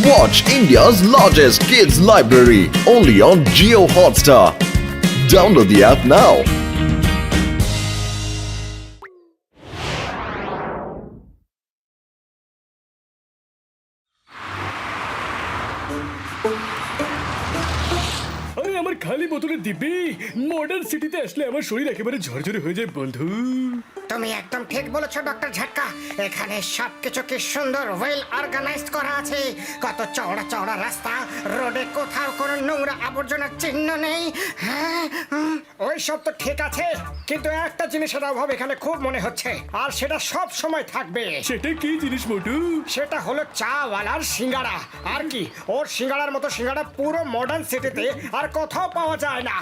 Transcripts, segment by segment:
Watch India's largest kids library only on Jio Hotstar. Download the app now. আরে আমার খালি বোতলের দিব্যি মডার্ন সিটিতে আসলে আমার শরীর একেবারে ঝরঝরে হয়ে যায় বন্ধু। তুমি একদম ঠিক বলেছো ডক্টর ঝটকা। এখানে সবকিছু কি সুন্দর ওয়েল অর্গানাইজড করা আছে। কত চওড়া চওড়া রাস্তা, রোডে কোথাও কোনো নোংরা আবর্জনার চিহ্ন নেই। হ্যাঁ, ওই সব তো ঠিক আছে, কিন্তু একটা জিনিসের অভাব এখানে খুব মনে হচ্ছে, আর সেটা সব সময় থাকবে। সেটা কি জিনিস মোটু? সেটা হলো চাওয়ালার সিঙ্গাড়া। আর কি, ওর সিঙ্গাড়ার মতো সিঙ্গাড়া পুরো মডার্ন সিটিতে আর কোথাও পাওয়া যায় না।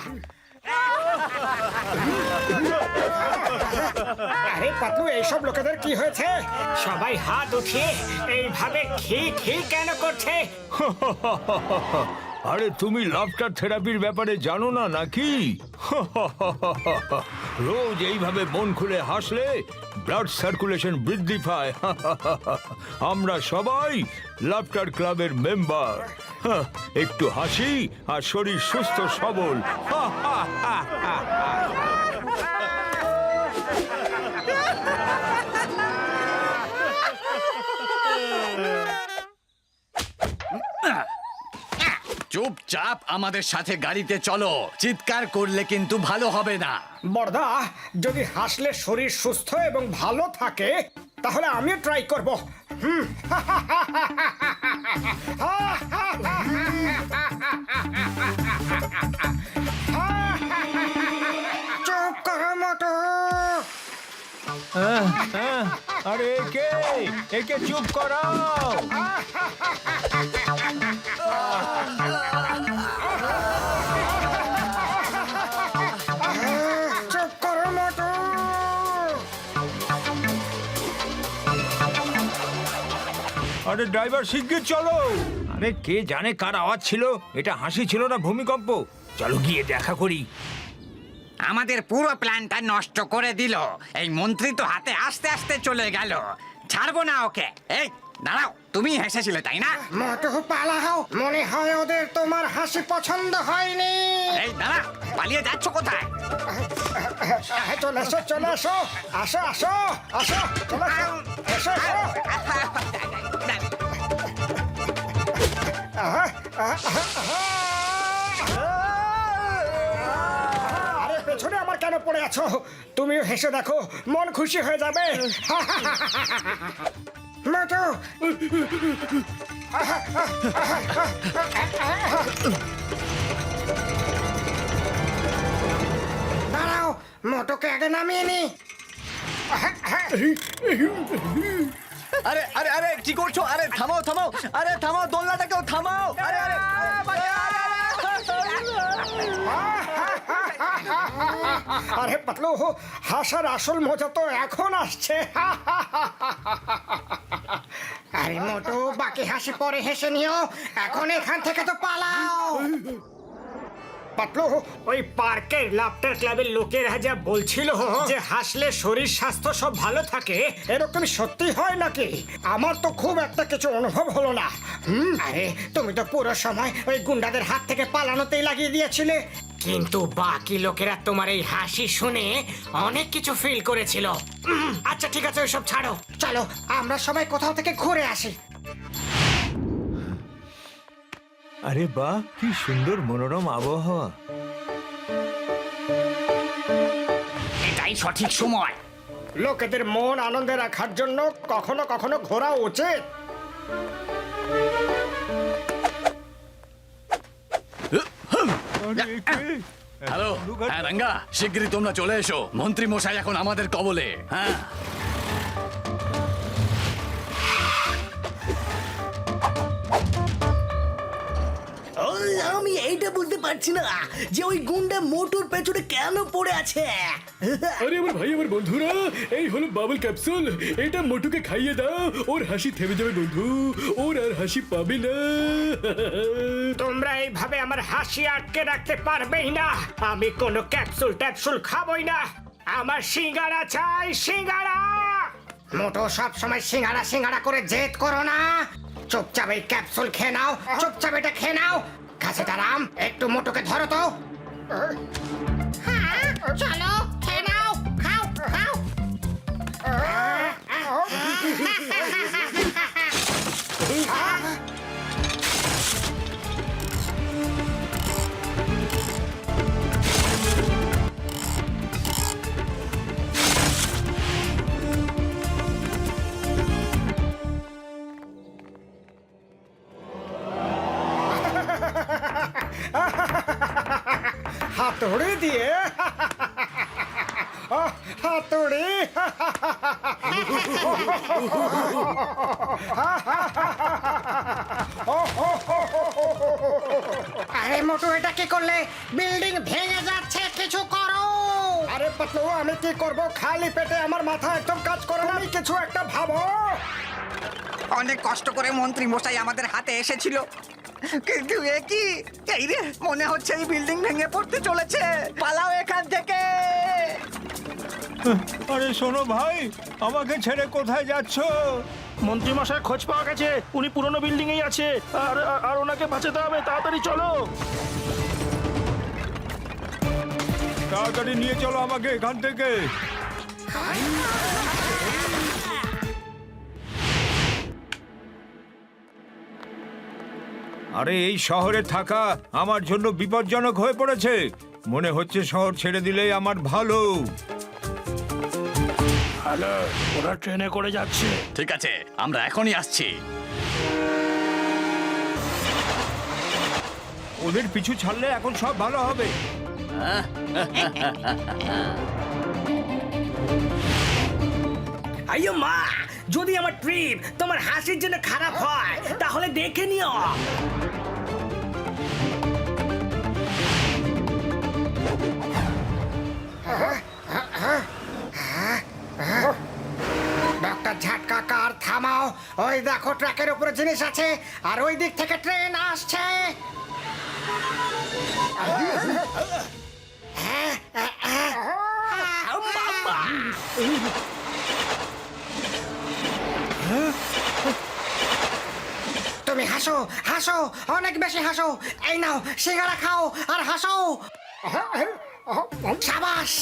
আরে পাতলু, এইসব লোকেদের কি হয়েছে? সবাই হাত উঠিয়ে এইভাবে খি খি কেন করছে? আরে তুমি লাফটার থেরাপির ব্যাপারে জানো না নাকি? রোজ এইভাবে মন খুলে হাসলে ব্লাড সার্কুলেশন বৃদ্ধি পায়। আমরা সবাই লাফটার ক্লাবের মেম্বার। একটু হাসি আর শরীর সুস্থ সবল। চুপচাপ আমাদের সাথে গাড়িতে চলো। চিৎকার করলে কিন্তু ভালো হবে না। বড়দা, যদি হাসলে শরীর সুস্থ এবং ভালো থাকে তাহলে আমিও ট্রাই করব। চুপ করো মোটু। আরে একে চুপ করাও। চুপ করো মোটু। আরে ড্রাইভার শিগগির চলো। আরে কে জানে কার আওয়াজ ছিল? এটা হাসি ছিল না ভূমিকম্প? চলো গিয়ে দেখা করি। আমাদের পুরো প্ল্যানটা নষ্ট করে দিল। এই মন্ত্রী তো হাতে আস্তে আস্তে চলে গেল। ছাড়বো না ওকে। এই দাঁড়াও, তুমি হেসেছিলে তাই না? মোটু পালাও, মনে হয় ওদের তোমার হাসি পছন্দ হয়নি। এই দাঁড়া, পালিয়ে যাচ্ছ কোথায়? চলে এসো, চলে এসো, আসো আসো আসো, চলে এসো, এসো এসো। আরে পেছনে আমার কেন পড়ে আছো? তুমিও হেসে দেখো, মন খুশি হয়ে যাবে। মোটু, দাঁড়াও, মোটুকে আগে নামিয়ে নি। আরে আরে আরে কি করছো? আরে থামাও থামাও, আরে থামাও, দোলনাটাকেও থামাও। আরে আরে আরে পাতলু, হাসার আসল মজা তো এখন আসছে। আরে মোটু, বাকি হাসি পরে হেসে নিও, এখন এখান থেকে তো পালাও। পাতলু, ওই পার্কের লাফটার ক্লাবের লোকেরা যা বলছিল যে হাসলে শরীর স্বাস্থ্য সব ভালো থাকে, এরকম সত্যি হয় নাকি? আমার তো খুব একটা কিছু অনুভব হলো না। আরে তুমি তো পুরো সময় ওই গুন্ডাদের হাত থেকে পালানোতেই লাগিয়ে দিয়েছিলে। কিন্তু বাকি লোকেরা তোমার এই হাসি শুনে অনেক কিছু ফিল করেছিল। আচ্ছা ঠিক আছে, ওইসব ছাড়ো, চলো আমরা সবাই কোথাও থেকে ঘুরে আসি। আরে বাহ, কি সুন্দর মনোরম আবহাওয়া। এটাই সঠিক সময়। লোকেদের মন আনন্দে রাখার জন্য কখনো কখনো ঘোরা উচিত। হ্যালো, হ্যাঁ রঙ্গা, শিগগিরই তোমরা চলে এসো। মন্ত্রী মশাই এখন আমাদের কবলে। হ্যাঁ, আমি এইটা বুঝতে পারছি না যে ওই গুন্ডা মোটুর পেছনে কেন পড়ে আছে। আরে আমার ভাই, আমার বন্ধুরা, এই হলো বাবল ক্যাপসুল। এটা মোটুকে খাইয়ে দাও, ওর হাসি থেমে যাবে বন্ধু, ওর আর হাসি পাবে না। তোমরা এইভাবে আমার হাসি আটকে রাখতে পারবেই না। আমি কোনো ক্যাপসুল ট্যাপসুল খাবই না। আমার সিঙ্গারা চাই, সিঙ্গারা। মোটো সব সময় সিঙ্গারা সিঙ্গারা করে জেদ করো না। চুপচাপ এই ক্যাপসুল খেয়ে নাও, চুপচাপ এটা খেয়ে নাও। ঘাসিটা রাম, একটু মোটুকে ধরো তো। হ্যাঁ, চলো খেয়ে নাও, খাও খাও। হাতুড়ি দিয়ে হাতুড়ি। আরে মোটু, এটা কি করলে? বিল্ডিং ভেঙে যাচ্ছে, কিছু করো। আরে পাতলু, আমি কি করব? খালি পেটে আমার মাথা একদম কাজ করে না। কিছু একটা ভাবো। অনেক কষ্ট করে মন্ত্রী মশাই আমাদের হাতে এসেছিল, কিন্তু এ কি? এই রে, মনে হচ্ছে এই বিল্ডিং ভেঙে পড়তে চলেছে। পালাও এখান থেকে। আরে শোনো ভাই, আমাকে ছেড়ে কোথায় যাচ্ছ? মন্ত্রী মশাই খোঁজ পাওয়া গেছে, উনি পুরনো বিল্ডিং এই আছে, আর আর ওনাকে বাঁচাতে হবে। তাড়াতাড়ি চলো। তাড়াতাড়ি নিয়ে চলো আমাকে এখান থেকে। আরে এই শহরে থাকা আমার জন্য বিপজ্জনক হয়ে পড়েছে। মনে হচ্ছে শহর ছেড়ে দিলেই আমার ভালো। হ্যালো, ওরা ট্রেনে করে যাচ্ছে। ঠিক আছে, আমরা এখনই আসছি। ওদের পিছু ছাড়লে এখন সব ভালো হবে। আইয়ো মা, যদি আমার ট্রিপ তোমার হাসির জন্য খারাপ হয় তাহলে দেখে নিও। ডক্টর ঝাটকা, কার থামাও। ওই দেখো, ট্র্যাকের উপরে জিনিস আছে, আর ওই দিক থেকে ট্রেন আসছে। তুমি হাসো, হাসো, অনেক বেশি হাসো। এই নাও, সিঙ্গারা খাও আর হাসো। সাবাস।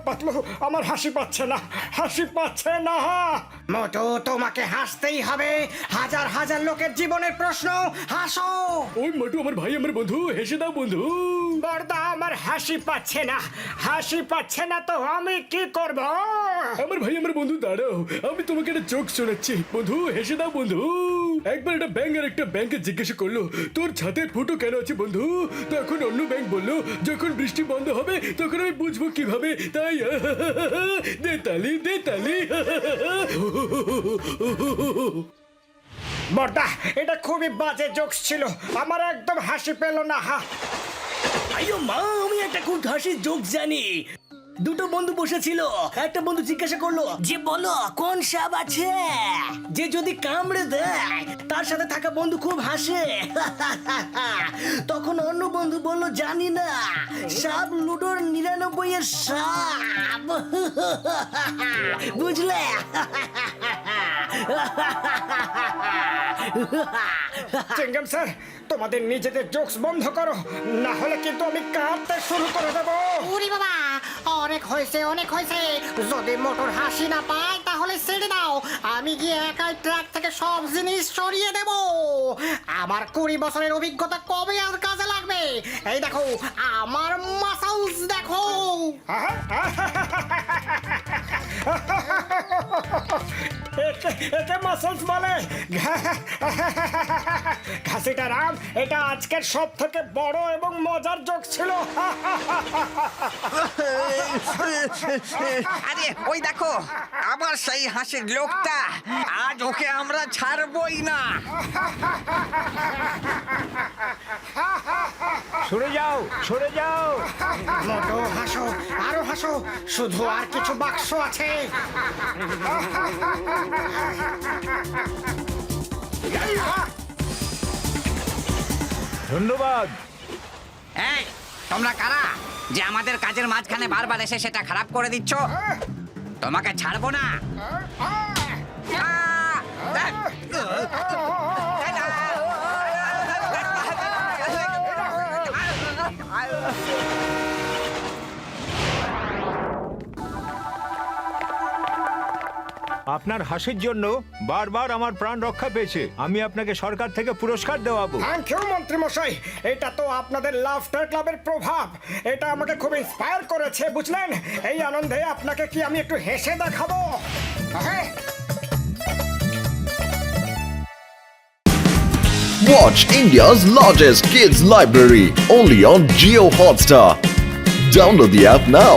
পাতলু, আমার হাসি পাচ্ছে না, হাসি পাচ্ছে না। মোটু, তোমাকে হাসতেই হবে। হাজার হাজার লোকের জীবনের প্রশ্ন, হাসো। ওই মোটু আমার ভাই, আমার বন্ধু, হেসে দাও বন্ধু। বড়দা, আমার হাসি পাচ্ছে না, হাসি পাচ্ছে না তো আমি কি করব? আমার ভাই, আমার বন্ধু, দাঁড়াও, আমি তোমাকে একটা জোক শোনাচ্ছি। বন্ধু, হেসে দাও বন্ধু। একবার একটা ব্যাংক আর একটা ব্যাংকে জিজ্ঞাসা করলো, তোর ছাতে ফুটো কেন আছে বন্ধু? তখন অন্য ব্যাংক বললো, যখন বৃষ্টি বন্ধ হবে তখন আমি বুঝবো কিভাবে, তাই দে তালি, দে তালি। বড়দা, এটা খুবই বাজে জোকস ছিল, আমার একদম হাসি পেল না। আইয়ো মা, আমি একটা খুব হাসির জোক জানি। দুটো বন্ধু বসেছিল, একটা বন্ধু জিজ্ঞাসা করলো যে বলো কোন সাপ আছে যে যদি কামড়ে দেয় তার সাথে থাকা বন্ধু খুব হাসে। তখন অন্য বন্ধু বলল জানি না, সাপ লুডোর 99 এর সাপ। বুঝলে? চিঙ্গম স্যার, তোমাদের নিজেদের জোকস বন্ধ করো, না হলে কিন্তু আমি কাঁদতে শুরু করে দেবো। উরি বাবা, অনেক হয়েছে, অনেক হয়েছে। যদি মোটর হাসি না পায় তাহলে ছেড়ে দাও, আমি গিয়ে একাই ট্র্যাক থেকে সব জিনিস সরিয়ে দেব। আমার 20 বছরের অভিজ্ঞতা কবে আর কাজে লাগবে? এই দেখো, আমার মাসলস দেখো। একে মাসলস বলে? ঘাসিটা রাম, এটা আজকের সব থেকে বড় এবং মজার জোক ছিল। আরে ওই দেখো, আবার সেই হাসির লোকটা। আজ ওকে আমরা ছাড়বই না। সরে যাও, সরে যাও। মোটো হাসো, আরো হাসো, শুধু আর কিছু বাক্স আছে। ধন্যবাদ। এই, তোমরা কারা যে আমাদের কাজের মাঝখানে বারবার এসে সেটা খারাপ করে দিচ্ছ? তোমাকে ছাড়বো না। আপনার হাসির জন্য বারবার আমার প্রাণ রক্ষা পেয়েছে। আমি আপনাকে সরকার থেকে পুরস্কার দেওয়াবো। থ্যাংক ইউ মন্ত্রী মশাই, এটা তো আপনাদের লাফটার ক্লাবের প্রভাব। এটা আমাকে খুব ইন্সপায়ার করেছে, বুঝলেন? এই আনন্দে আপনাকে কি আমি একটু হেসে দেখাবো? হ্যাঁ। Watch India's largest kids library only on Geo Hotstar. Download the app now.